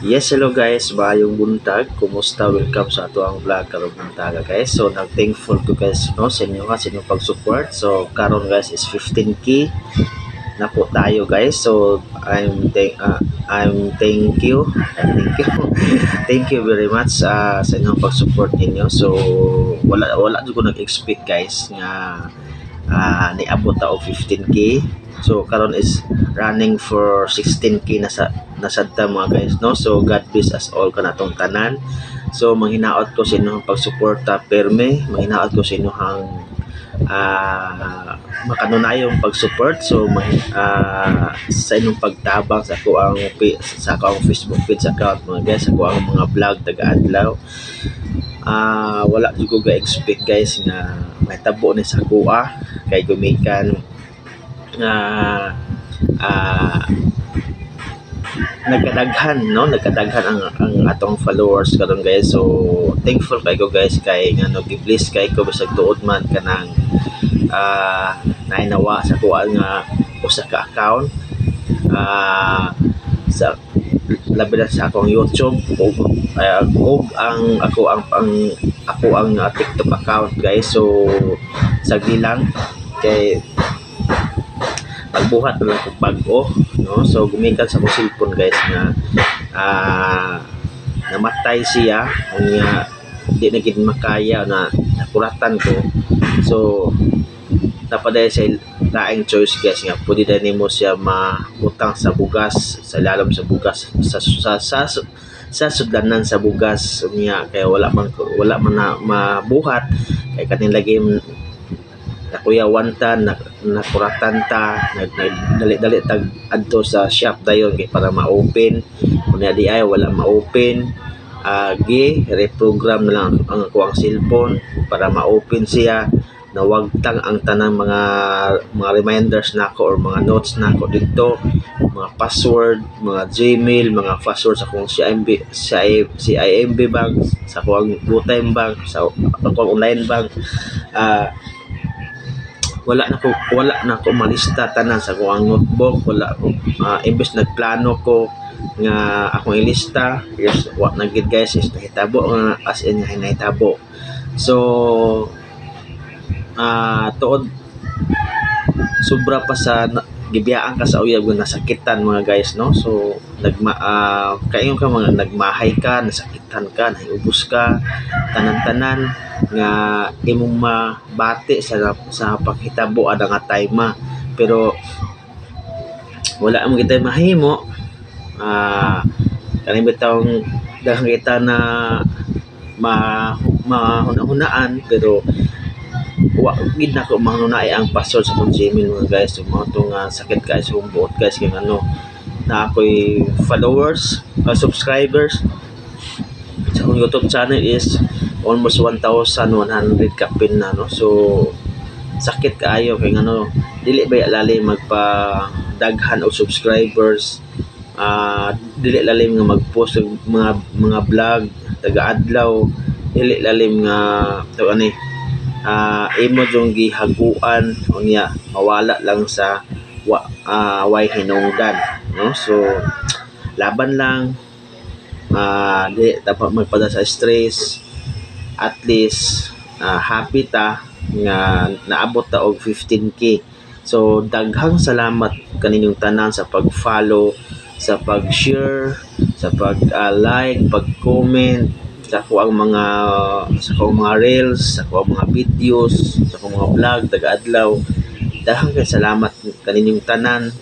Yes, hello guys, bayong buntag. Kumusta? Welcome sa ato ang vlog karong buntaga guys. So nag-thankful ko guys no sa inyo ha, sa inyong pag-support. So karon guys is 15k na po tayo guys. So I'm thank you. Thank you. Thank you very much sa inyong pag-support ninyo. So wala jud ko nag-expect guys nga niabot ta og 15k. So karon is running for 16k na nasadta mga guys no. So God bless us all kanatong tanan. So manghinaot ko sa inyong pagsuporta perme, manghinaot ko sa inyong makanunayong pag-support. So sa inyong pagtabang sa ako ang Facebook page account mga guys, ako ang mga vlog taga-adlaw. Wala jud ko ga-expect guys nga may tabo ni sa kuha kay gumikan nagkadaghan ang atong followers karon guys. So thankful kay ko guys kay nga nag-bless kay ko bisag tuod man kanang nainawa sa kuha nga usa ka account sa labi na sa akong YouTube ug ang TikTok account guys. So sagdilang kay pagbuhat na lang kong bago no. So gumikan sa akong cellphone guys nga namatay siya nga di na gid makaya na nakuratan ko. So napaday sa laing choice guys nga pwede na nimo siya mabutang sa bugas, sa ilalim sa bugas, sa sudlanan sa bugas niya kay wala man na mabuhat kay kanin lagi nakuyawanta nakuratan ta dali tag adto sa shop dayon kay para ma-open kunya di ay wala ma-open reprogram na lang ang kuwang cellphone para ma-open siya. Nawagtang ang tanang mga reminders nako or mga notes nako dito, mga password, mga Gmail, mga password sa akong CIMB bank, sa akong GoTime bank, sa akong online bank. Wala na ko malista tanan sa akong notebook. Wala imbes nagplano ko nga akong ilista, yes, what na gid guys is nahitabo nga as in nahitabo. So tuod sobra pa sa gibiyaan ka sa uyab nga nasakitan mga guys no. So kayo ka mga nagmahay ka, nasakitan ka, nahiubos ka tanan-tanan nga imong mabati sa paghitabo ada nga time pero wala mo kita mahimo. Kaning bitawng daghang kita na mahunahunaan pero wa gid nako mahunay ang password sa akong Gmail mga guys. So mga tong sakit guys sa buot guys kay ano na ako'y followers subscribers sa akong YouTube channel is almost 1,100 kapin na no. So sakit kaayo kay ano dili ba lalim magpadaghan og subscribers, dili lalim nga mag-post og mga vlog taga-adlaw, dili lalim nga ani imo jung gihaguan unya mawala lang sa way hinungdan no. So laban lang, di dapat magpada sa stress. At least happy ta nga naabot ta og 15k. So daghang salamat kaninyong tanan sa pag-follow, sa pag-share, sa pag-like, pag-comment sa ko ang mga reels, sa ko ang mga videos, sa ko mga vlog taga-adlaw. Daghang salamat kaninyong tanan.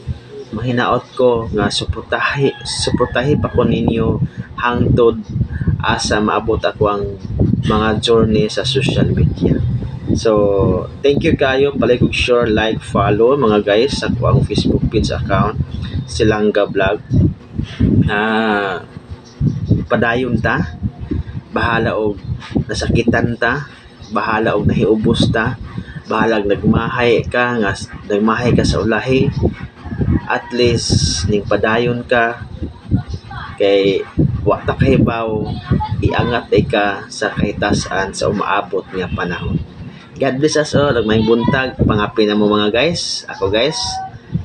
Mahinaot ko nga suportahi pa ko ninyo hangtod asa maabot ako ang mga journey sa social media. So thank you kayo, palay kog share, like, follow mga guys sa ko ang Facebook page account Silangga Vlog. Padayon ta, bahala og nasakitan ta, bahala og nahiubos ta, bahala nagmahay ka sa ulahi. At least ning padayon ka kay wa ta kahibaw, iangat ka sa kahitasan sa umaabot nga panahon. God bless us all. May buntag pangapi na mo mga guys. Ako guys,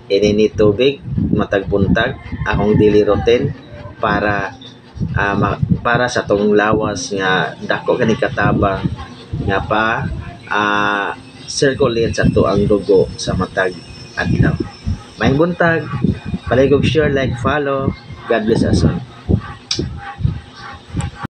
ini tubig matag buntag akong daily routine para para sa tong lawas nga dako kani katabang nga pa circulate sa to ang dugo sa matag adlaw. May buntag, paligog share, like, follow. God bless us all.